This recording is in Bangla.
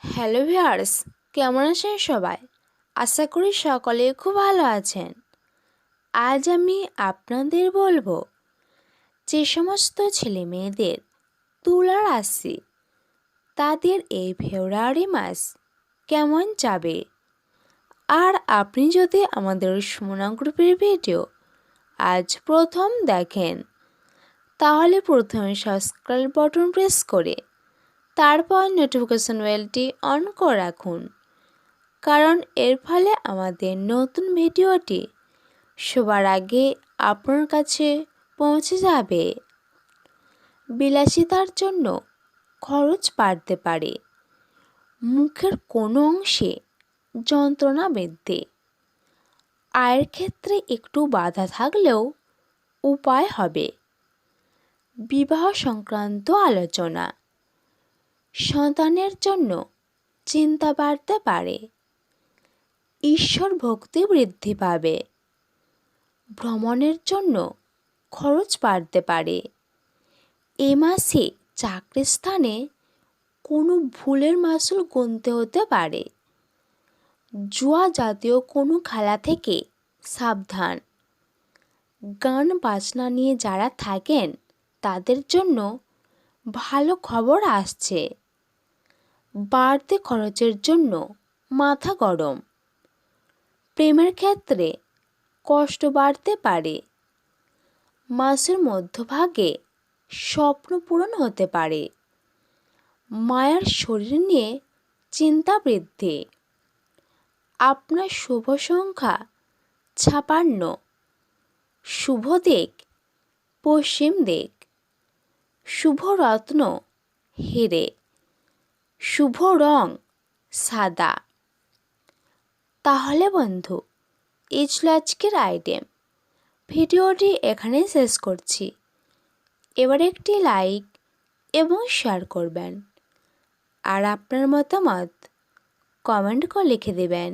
হ্যালো ভিউয়ার্স, কেমন আছেন সবাই? আশা করি সকলে খুব ভালো আছেন। আজ আমি আপনাদের বলবো যে সমস্ত ছেলে মেয়েদের তুলা রাশি তাদের এই ফেব্রুয়ারি মাস কেমন যাবে। আর আপনি যদি আমাদের সুমনা গ্রুপের ভিডিও আজ প্রথম দেখেন তাহলে প্রথমে সাবস্ক্রাইব বাটন প্রেস করে তারপর নোটিফিকেশন বেলটি অন করে রাখুন, কারণ এর ফলে আমাদের নতুন ভিডিওটি সবার আগে আপনার কাছে পৌঁছে যাবে। বিলাসিতার জন্য খরচ বাড়তে পারে, মুখের কোনো অংশে যন্ত্রণা বৃদ্ধি, আয়ের ক্ষেত্রে একটু বাধা থাকলেও উপায় হবে। বিবাহ সংক্রান্ত আলোচনা, সন্তানের জন্য চিন্তা বাড়তে পারে, ঈশ্বর ভক্তি বৃদ্ধি পাবে, ভ্রমণের জন্য খরচ বাড়তে পারে। এ মাসে চাকরির স্থানে কোনো ভুলের মাসুল গুনতে হতে পারে। জুয়া জাতীয় কোনো খেলা থেকে সাবধান। গান বাজনা নিয়ে যারা থাকেন তাদের জন্য ভালো খবর আসছে। বাড়তি খরচের জন্য মাথা গরম। প্রেমের ক্ষেত্রে কষ্ট বাড়তে পারে। মাসের মধ্যভাগে স্বপ্ন পূরণ হতে পারে। মায়ের শরীর নিয়ে চিন্তা বৃদ্ধি। আপনার শুভ সংখ্যা 56। শুভ দিক পশ্চিম দিক। শুভ রত্ন হিরে। শুভ রং সাদা। তাহলে বন্ধু, এই ছিল আজকের আইটেম। ভিডিওটি এখানেই শেষ করছি। এবার একটি লাইক এবং শেয়ার করবেন, আর আপনার মতামত কমেন্ট করে লিখে দেবেন।